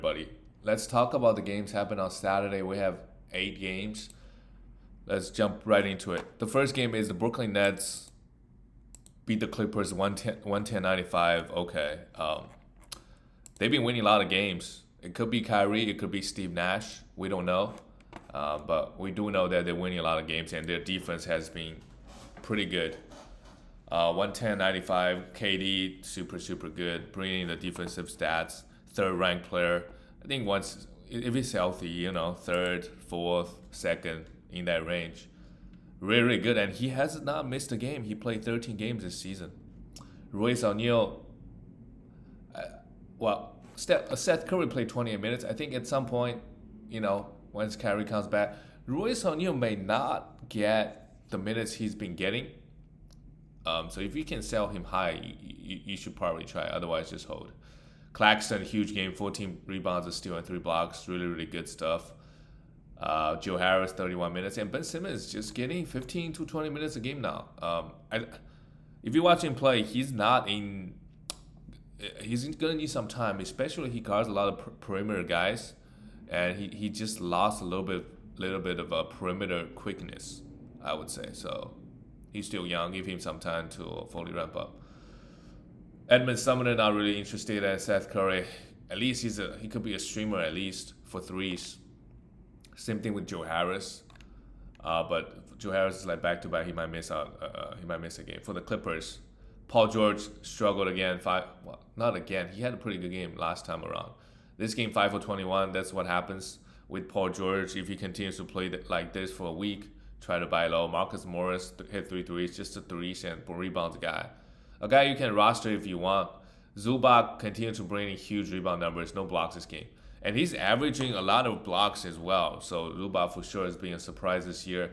Buddy, let's talk about the games happened on Saturday. We have 8 games. Let's jump right into it. The first game is the Brooklyn Nets beat the Clippers 110-95. Okay. They've been winning a lot of games. It could be Kyrie, it could be Steve Nash. We don't know. But we do know that they're winning a lot of games and their defense has been pretty good. 110-95, KD, super, super good, bringing the defensive stats, third ranked player. I think once, if he's healthy, third, fourth, second, in that range. Really, really good. And he has not missed a game. He played 13 games this season. Royce O'Neal, Seth Curry played 28 minutes. I think at some point, once Kyrie comes back, Royce O'Neal may not get the minutes he's been getting. So if you can sell him high, you should probably try. Otherwise, just hold. Claxton, huge game, 14 rebounds, a steal, and 3 blocks. Really, really good stuff. Joe Harris, 31 minutes. And Ben Simmons just getting 15 to 20 minutes a game now. If you watch him play, he's not in. He's going to need some time, especially he guards a lot of perimeter guys. And he just lost a little bit of a perimeter quickness, I would say. So he's still young. Give him some time to fully ramp up. Edmund Sumner not really interested in Seth Curry. At least he could be a streamer at least for threes. Same thing with Joe Harris. But Joe Harris is like back to back. He might miss out. He might miss a game. For the Clippers, Paul George struggled again. Not again. He had a pretty good game last time around. This game 5 for 21. That's what happens with Paul George if he continues to play like this for a week. Try to buy low. Marcus Morris hit 3 threes, just a 3 and rebounds guy. A guy you can roster if you want. Zubac continues to bring in huge rebound numbers. No blocks this game. And he's averaging a lot of blocks as well. So Zubac for sure is being a surprise this year.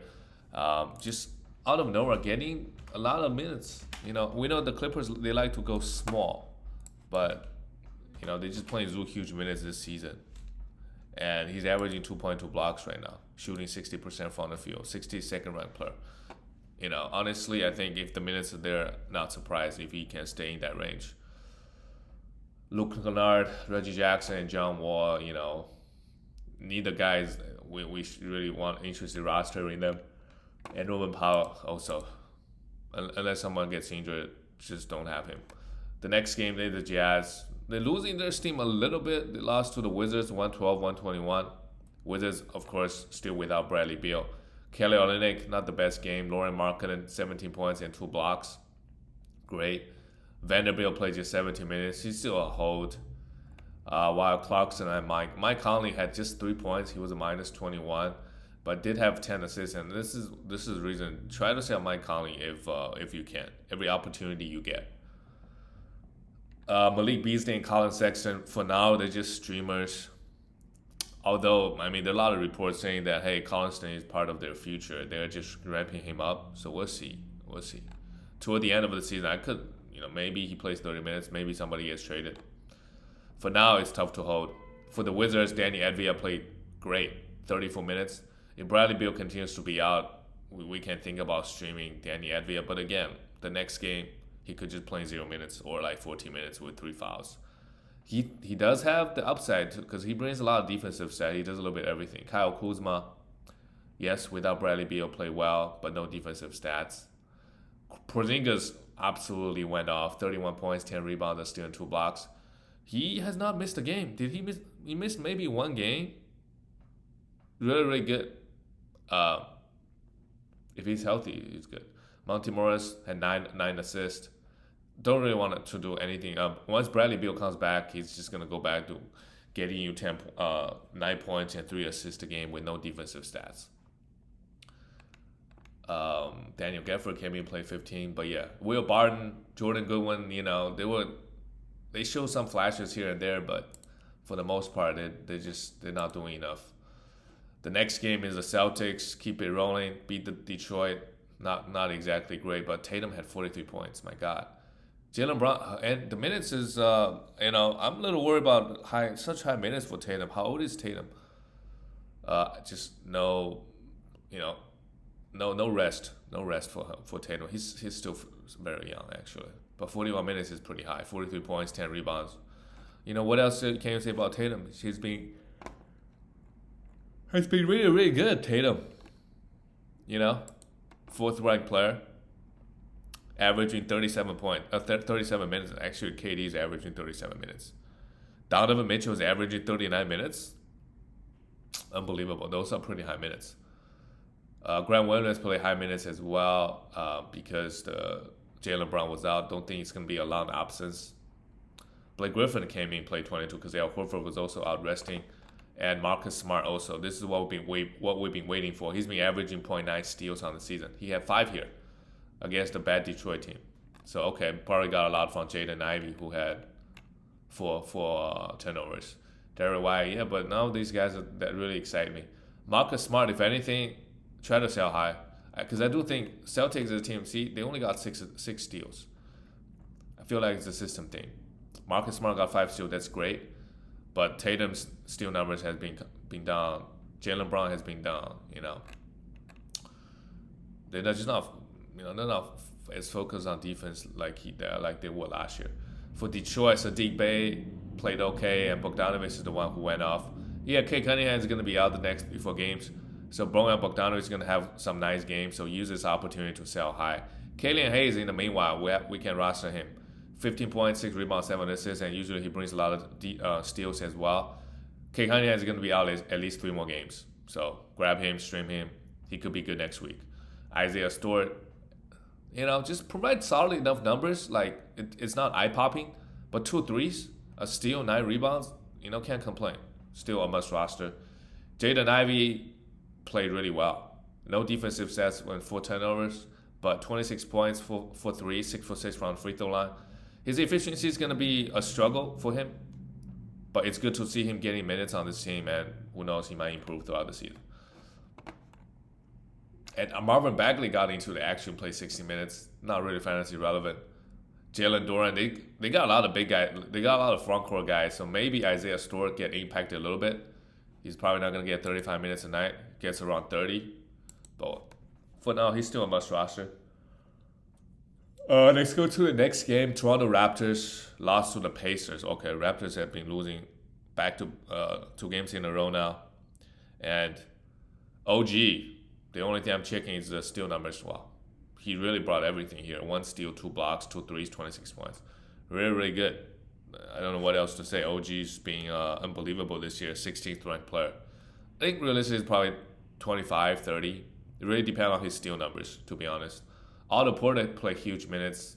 Just out of nowhere, getting a lot of minutes. We know the Clippers, they like to go small. But, they're just playing Zoo huge minutes this season. And he's averaging 2.2 blocks right now. Shooting 60% from the field. 62nd ranked player. Honestly, I think if the minutes are there, not surprised if he can stay in that range. Luke Kennard, Reggie Jackson, and John Wall, neither guys we really want interested roster in them. And Norman Powell also. Unless someone gets injured, just don't have him. The next game, they're the Jazz. They're losing their steam a little bit. They lost to the Wizards, 112-121. Wizards, of course, still without Bradley Beal. Kelly Olynyk, not the best game. Lauren Markkinen, 17 points and 2 blocks. Great. Vanderbilt played just 17 minutes. He's still a hold. While Clarkson and Mike Conley had just 3 points. He was a minus 21, but did have 10 assists. And this is the reason. Try to sell Mike Conley if you can. Every opportunity you get. Malik Beasley and Colin Sexton, for now, they're just streamers. Although, there are a lot of reports saying that, hey, Colin Sexton is part of their future. They're just ramping him up. So we'll see. Toward the end of the season, I could, maybe he plays 30 minutes. Maybe somebody gets traded. For now, it's tough to hold. For the Wizards, Danny Advia played great, 34 minutes. If Bradley Beal continues to be out, we can think about streaming Danny Advia. But again, the next game, he could just play 0 minutes or like 14 minutes with 3 fouls. He does have the upside because he brings a lot of defensive stats. He does a little bit of everything. Kyle Kuzma, yes, without Bradley Beal, played well, but no defensive stats. Porzingis absolutely went off. 31 points, 10 rebounds, a steal, and 2 blocks. He has not missed a game. Did he miss? He missed maybe one game. Really, really good. If he's healthy, he's good. Monty Morris had 9 assists. Don't really want to do anything. Once Bradley Beal comes back, he's just going to go back to getting you 9 points and 3 assists a game with no defensive stats. Daniel Gafford came in and played 15. But yeah, Will Barton, Jordan Goodwin, they show some flashes here and there, but for the most part, they're not doing enough. The next game is the Celtics. Keep it rolling. Beat the Detroit. Not exactly great, but Tatum had 43 points. My God. Jaylen Brown, and the minutes is, I'm a little worried about such high minutes for Tatum. How old is Tatum? Just no rest for Tatum. He's still very young actually, but 41 minutes is pretty high. 43 points, 10 rebounds. What else can you say about Tatum? Has been really, really good, Tatum. You know, fourth ranked player, averaging 37 minutes. Actually, KD is averaging 37 minutes. Donovan Mitchell is averaging 39 minutes. Unbelievable. Those are pretty high minutes. Grant Williams played high minutes as well because Jaylen Brown was out. Don't think it's going to be a long absence. Blake Griffin came in, played 22 because Al Horford was also out resting. And Marcus Smart also. This is what we've been waiting for. He's been averaging 0.9 steals on the season. He had 5 here against the bad Detroit team. So, okay, probably got a lot from Jaden Ivey, who had four turnovers. Derrick White, yeah, but now these guys that really excite me. Marcus Smart, if anything, try to sell high. Because I do think Celtics as a team, they only got six steals. I feel like it's a system thing. Marcus Smart got 5 steals, that's great. But Tatum's steal numbers has been down. Jaylen Brown has been down. They're just not, they're not as focused on defense like they were last year. For Detroit, Sadiq Bey played okay, and Bogdanovic is the one who went off. Yeah, Kate Cunningham is going to be out the next 4 games. So Bojan Bogdanovic is going to have some nice games, so use this opportunity to sell high. Killian Hayes, in the meanwhile, we can roster him. 15 points, 6 rebounds, 7 assists, and usually he brings a lot of steals as well. Kate Cunningham is going to be out at least 3 more games. So grab him, stream him. He could be good next week. Isaiah Stewart, just provide solid enough numbers. Like, it's not eye-popping, but 2 threes, a steal, 9 rebounds, can't complain. Still a must roster. Jaden Ivey played really well. No defensive stats when 4 turnovers, but 26 points, 4 threes, 6 for 6 from free throw line. His efficiency is going to be a struggle for him, but it's good to see him getting minutes on this team, and who knows, he might improve throughout the season. And Marvin Bagley got into the action, played 60 minutes. Not really fantasy relevant. Jalen Duren, they got a lot of big guys. They got a lot of front court guys, so maybe Isaiah Stewart get impacted a little bit. He's probably not going to get 35 minutes a night. Gets around 30. But for now, he's still a must roster. Let's go to the next game. Toronto Raptors lost to the Pacers. Okay, Raptors have been losing back to 2 games in a row now. And OG, the only thing I'm checking is the steal numbers. Wow, he really brought everything here. 1 steal, 2 blocks, 2 threes, 26 points. Really, really good. I don't know what else to say. OG's being unbelievable this year. 16th ranked player. I think realistically is probably 25, 30. It really depends on his steal numbers, to be honest. Otto Porter played huge minutes.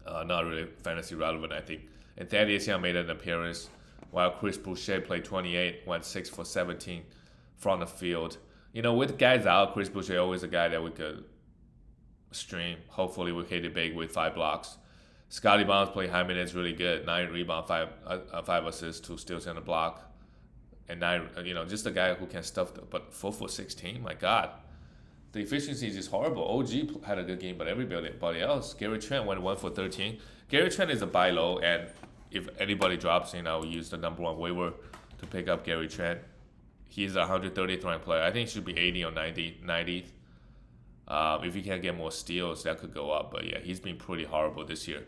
Not really fantasy relevant, I think. And Thaddeus Young made an appearance, while Chris Boucher played 28, went 6 for 17 from the field. With guys out, Chris Boucher always a guy that we could stream. Hopefully we hit it big with 5 blocks. Scotty Barnes played high minutes, really good. 9 rebounds, 5 assists, 2 steals and a block. And 9, just a guy who can stuff. But 4 for 16, my God. The efficiency is just horrible. OG had a good game, but everybody else. Gary Trent went 1 for 13. Gary Trent is a buy low, and if anybody drops in, I will use the number 1 waiver to pick up Gary Trent. He's a 130th ranked player. I think he should be 80 or 90th. If he can get more steals, that could go up. But yeah, he's been pretty horrible this year.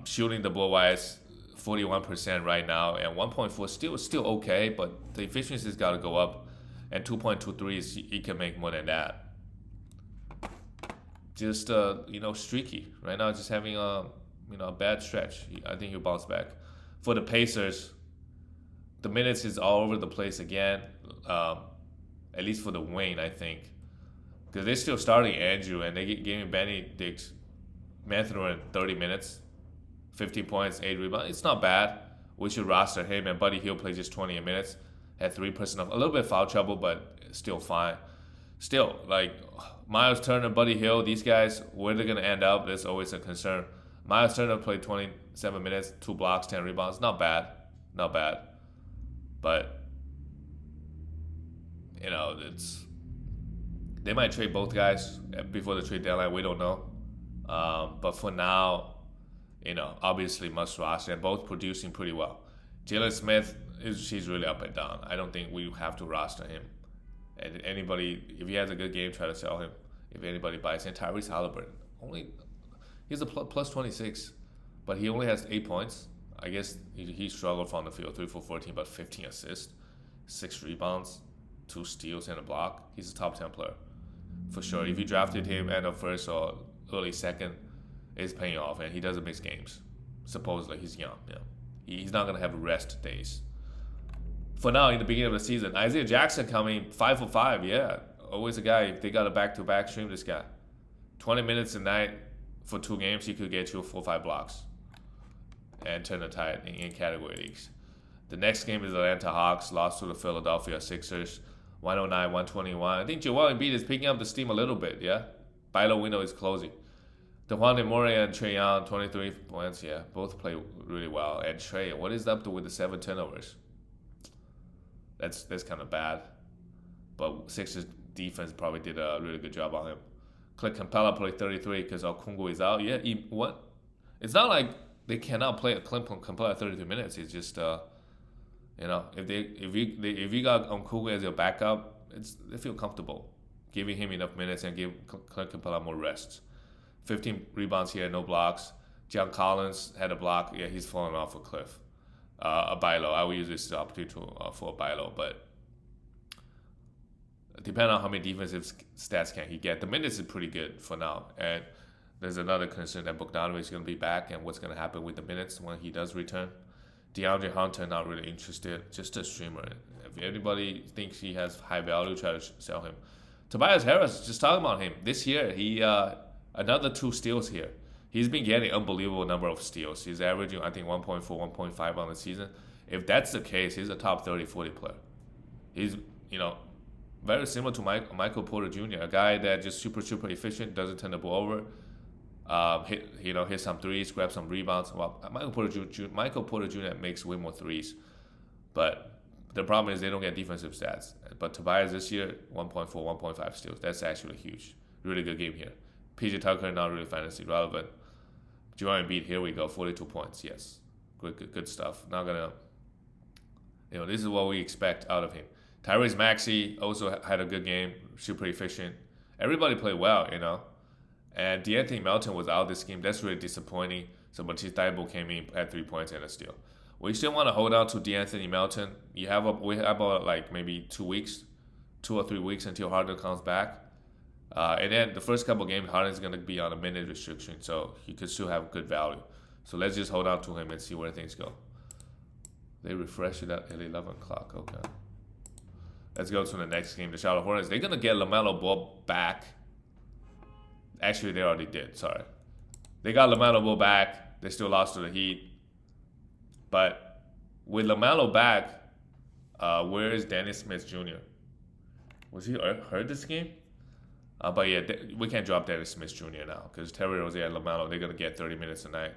Shooting the ball wise, 41% right now, and 1.4 steal is still okay, but the efficiency's got to go up. And 2.23 he can make more than that. Just streaky right now. Just having a bad stretch. I think he'll bounce back. For the Pacers, the minutes is all over the place again. At least for the wing, I think, because they're still starting Andrew, and they gave Benedict Mathurin 30 minutes, 15 points, 8 rebounds. It's not bad. We should roster him, and Buddy Hield played just 20 minutes. Had 3% off. A little bit of foul trouble, but still fine. Still, like, Miles Turner, Buddy Hield, these guys, where they're going to end up, that's always a concern. Miles Turner played 27 minutes, 2 blocks, 10 rebounds. Not bad. Not bad. But, they might trade both guys before the trade deadline. We don't know. But for now, obviously must roster, and both producing pretty well. Jalen Smith, she's really up and down. I don't think we have to roster him. And anybody, if he has a good game, try to sell him. If anybody buys him, Tyrese Halliburton, he's a plus 26. but he only has 8 points. I guess he struggled from the field, 3 for 14, but 15 assists, 6 rebounds, 2 steals, and a block. He's a top 10 player for sure. If you drafted him end of first or early second, it's paying off, and he doesn't miss games. Supposedly, he's young. Yeah, he's not gonna have rest days. For now, in the beginning of the season, Isaiah Jackson coming 5 for 5. Yeah, always a guy. If they got a back-to-back, stream this guy. 20 minutes a night for 2 games, he could get you 4 or 5 blocks and turn the tide in category leagues. The next game is Atlanta Hawks, lost to the Philadelphia Sixers, 109-121. I think Joel Embiid is picking up the steam a little bit, yeah? Buy low window is closing. DeJuan Murray and Trae Young, 23 points, yeah. Both play really well. And Trae, what is up to with the 7 turnovers? That's kind of bad. But Sixers defense probably did a really good job on him. Clint Capella played 33 because Okungu is out. Yeah, what? It's not like they cannot play a Clint Capella 33 minutes. It's just, if you got Okungu as your backup, they feel comfortable giving him enough minutes and give Clint Capella more rest. 15 rebounds here, no blocks. John Collins had a block. Yeah, he's falling off a cliff. A buy low. I will use this opportunity for a buy low, but depending on how many defensive stats can he get, the minutes is pretty good for now. And there's another concern that Bogdanovic is going to be back, and what's going to happen with the minutes when he does return. DeAndre Hunter, not really interested, just a streamer. If anybody thinks he has high value, try to sell him. Tobias Harris, just talking about him. This year, he another 2 steals here. He's been getting unbelievable number of steals. He's averaging, I think, 1.4, 1.5 on the season. If that's the case, he's a top 30, 40 player. He's, very similar to Michael Porter Jr., a guy that just super, super efficient, doesn't turn the ball over, hit some threes, grab some rebounds. Well, Michael Porter Jr. makes way more threes, but the problem is they don't get defensive stats. But Tobias this year, 1.4, 1.5 steals. That's actually huge. Really good game here. PJ Tucker, not really fantasy relevant. Joel Embiid, here we go, 42 points. Yes, good stuff. Not gonna, this is what we expect out of him. Tyrese Maxey also had a good game, super efficient. Everybody played well, And DeAnthony Melton was out this game. That's really disappointing. So Matisse Thybulle came in at 3 points and a steal. We still want to hold on to DeAnthony Melton. We have about like maybe 2 weeks, 2 or 3 weeks until Harden comes back. And then the first couple of games, Harden's going to be on a minute restriction, so he could still have good value. So let's just hold on to him and see where things go. They refresh it at 11 o'clock. Okay. Let's go to the next game. The Charlotte Hornets. They're going to get LaMelo Ball back. Actually, they already did. Sorry. They got LaMelo Ball back. They still lost to the Heat. But with LaMelo back, where is Dennis Smith Jr.? Was he hurt this game? But yeah, we can't drop Dennis Smith Jr. now because Terry Rozier and LaMelo, they're going to get 30 minutes a night.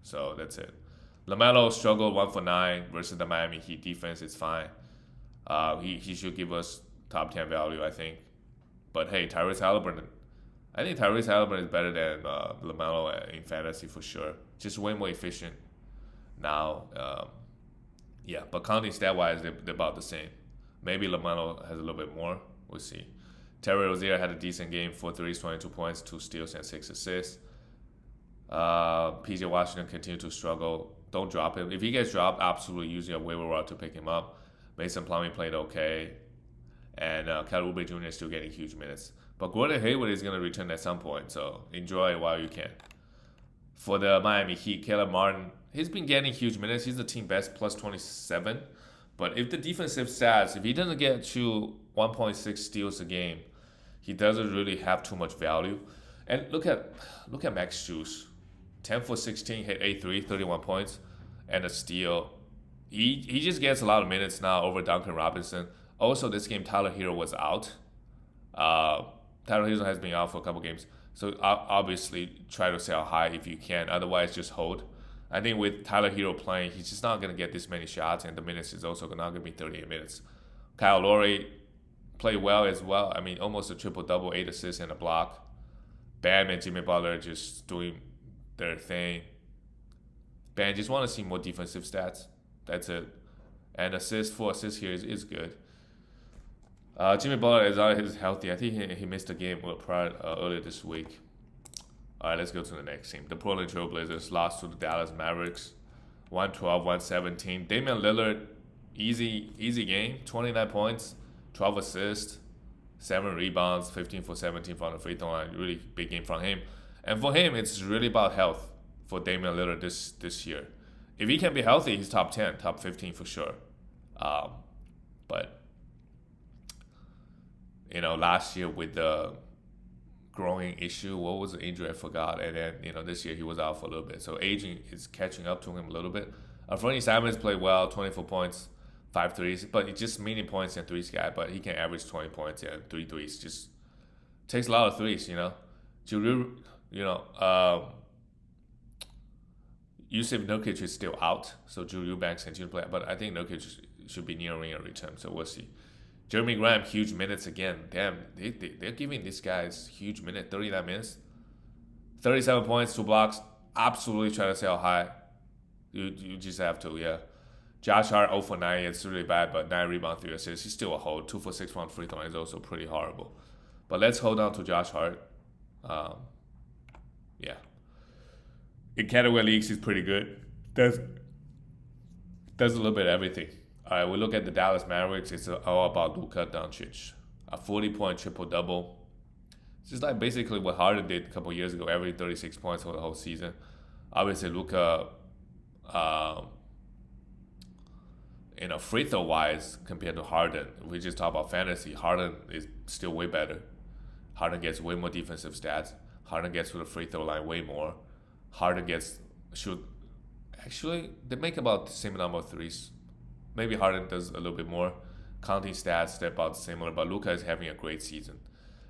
So that's it. LaMelo struggled 1 for 9 versus the Miami Heat defense. It's fine. He should give us top 10 value, I think. But hey, Tyrese Halliburton. I think Tyrese Halliburton is better than LaMelo in fantasy for sure. Just way more efficient now. But counting stat-wise, they're about the same. Maybe LaMelo has a little bit more. We'll see. Terry Rozier had a decent game, 4 threes, 22 points, 2 steals, and 6 assists. PJ Washington continued to struggle. Don't drop him. If he gets dropped, absolutely use your waiver wire to pick him up. Mason Plumlee played okay. And Cal Oubre Jr. is still getting huge minutes. But Gordon Hayward is going to return at some point, so enjoy it while you can. For the Miami Heat, Caleb Martin, he's been getting huge minutes. He's the team best, plus 27. But if the defensive stats, if he doesn't get you 1.6 steals a game, he doesn't really have too much value. And look at Max Strus. 10 for 16, hit 8 31 points, and a steal. He just gets a lot of minutes now over Duncan Robinson. Also, this game, Tyler Hero was out. Tyler Hero has been out for a couple games. So obviously, try to sell high if you can. Otherwise, just hold. I think with Tyler Hero playing, he's just not going to get this many shots, and the minutes is also not going to be 38 minutes. Kyle Lowry played well as well. I mean, almost a triple-double, 8 assists and a block. Bam and Jimmy Butler just doing their thing. Bam, just want to see more defensive stats. That's it. And 4 assists here is good. Jimmy Butler is healthy. I think he missed a game earlier this week. All right, let's go to the next team. The Portland Trail Blazers lost to the Dallas Mavericks, 112, 117. Damian Lillard, easy game, 29 points, 12 assists, 7 rebounds, 15 for 17 from the free throw line. Really big game from him. And for him, it's really about health for Damian Lillard this year. If he can be healthy, he's top 10, top 15 for sure. Um, but, last year with the growing issue, what was the injury? I forgot. And then, this year he was out for a little bit. So aging is catching up to him a little bit. Anthony Simons played well, 24 points, 5 threes, but it's just many points and threes guy, but he can average 20 points and 3 threes. Just takes a lot of threes, Drew, Yusuf Nurkic is still out, so Drew Eubanks continue to play, but I think Nurkic should be nearing a return, so we'll see. Jeremy Graham, huge minutes again. Damn, they're giving these guys huge minutes, 39 minutes. 37 points, 2 blocks, absolutely trying to sell high. You just have to, yeah. Josh Hart 0 for 9, it's really bad, but 9 rebounds, 3 assists. He's still a hold. 2 for 6 from free throw is also pretty horrible. But let's hold on to Josh Hart. Yeah. In category leagues, he's pretty good. Does a little bit of everything. All right, we look at the Dallas Mavericks. It's all about Luka Doncic. A 40-point triple-double. It's just like basically what Harden did a couple years ago, every 36 points for the whole season. Obviously, Luka, free throw-wise, compared to Harden, we just talk about fantasy, Harden is still way better. Harden gets way more defensive stats. Harden gets to the free throw line way more. Harden actually, they make about the same number of threes. Maybe Harden does a little bit more. Counting stats, they're about similar, but Luka is having a great season.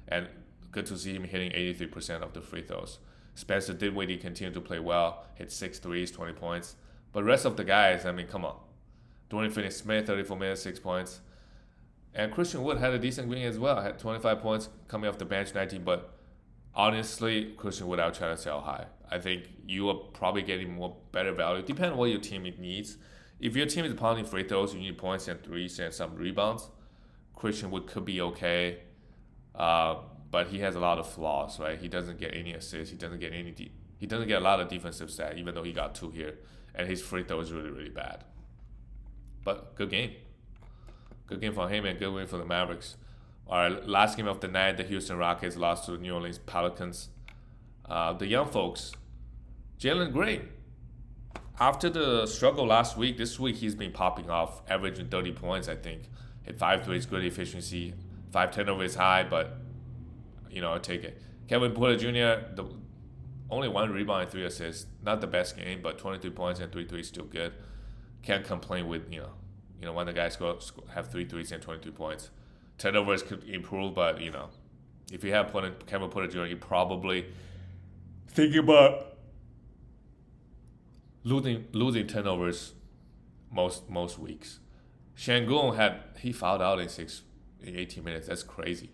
And good to see him hitting 83% of the free throws. Spencer Dinwiddie continued to play well, hit 6 threes, 20 points. But rest of the guys, come on. Dorian Finney-Smith, 34 minutes, 6 points. And Christian Wood had a decent game as well. Had 25 points coming off the bench, 19. But honestly, Christian Wood, I would try to sell high. I think you are probably getting more better value. Depending on what your team needs. If your team is pounding free throws, you need points and threes and some rebounds. Christian Wood could be okay, but he has a lot of flaws, right? He doesn't get any assists. He doesn't get a lot of defensive stats, even though he got 2 here, and his free throw is really, really bad. But good game. Good game for him and good win for the Mavericks. All right, last game of the night, the Houston Rockets lost to the New Orleans Pelicans. The young folks, Jalen Green. After the struggle last week, this week he's been popping off, averaging 30 points, I think. Hit 5 threes, good efficiency. 5 turnovers high, but, I'll take it. Kevin Porter Jr., only 1 rebound and 3 assists. Not the best game, but 23 points and 3 threes still good. Can't complain with, when the guys have 3 threes and 22 points. Turnovers could improve, but, if you have Kevin Porter Jr., you probably thinking about losing turnovers most weeks. Şengün he fouled out in 18 minutes. That's crazy.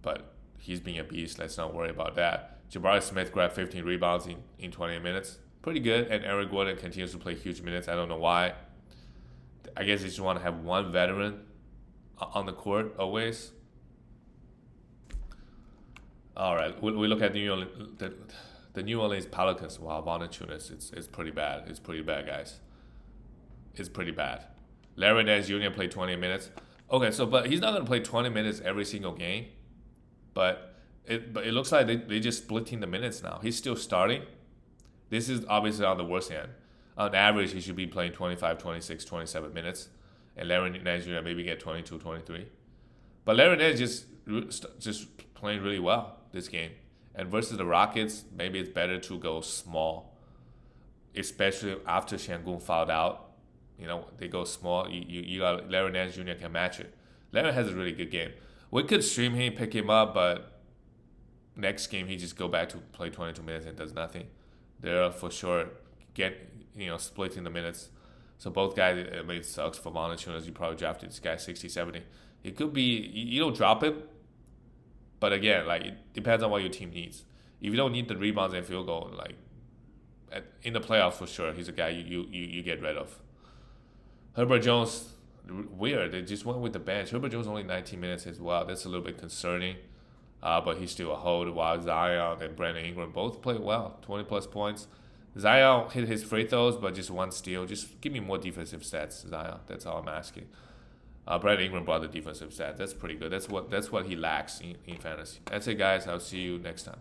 But he's being a beast. Let's not worry about that. Jabari Smith grabbed 15 rebounds in 20 minutes. Pretty good. And Eric Gordon continues to play huge minutes. I don't know why. I guess they just want to have one veteran on the court always. All right, we look at the New Orleans Pelicans. Wow, Valanciunas, it's pretty bad. It's pretty bad, guys. It's pretty bad. Larry Nance Jr. played 20 minutes. Okay, but he's not going to play 20 minutes every single game. But it looks like they just splitting the minutes now. He's still starting. This is obviously on the worst end. On average, he should be playing 25, 26, 27 minutes. And Larry Nance Jr. maybe get 22, 23. But Larry Nance just playing really well this game. And versus the Rockets, maybe it's better to go small, especially after Şengün fouled out. They go small. You got Larry Nance Jr. can match it. Larry has a really good game. We could stream him, pick him up, but next game he just go back to play 22 minutes and does nothing. They're for sure splitting the minutes. So both guys, it sucks for Valanciunas. You probably drafted this guy 60, 70. It could be you don't drop him. But again, it depends on what your team needs. If you don't need the rebounds and field goal, in the playoffs for sure, he's a guy you get rid of. Herbert Jones, weird. They just went with the bench. Herbert Jones only 19 minutes as well. That's a little bit concerning. but he's still a hold while Zion and Brandon Ingram both played well, 20 plus points. Zion hit his free throws, but just one steal. Just give me more defensive stats, Zion. That's all I'm asking. Brandon Ingram brought the defensive stats. That's pretty good. That's what he lacks in fantasy. That's it, guys. I'll see you next time.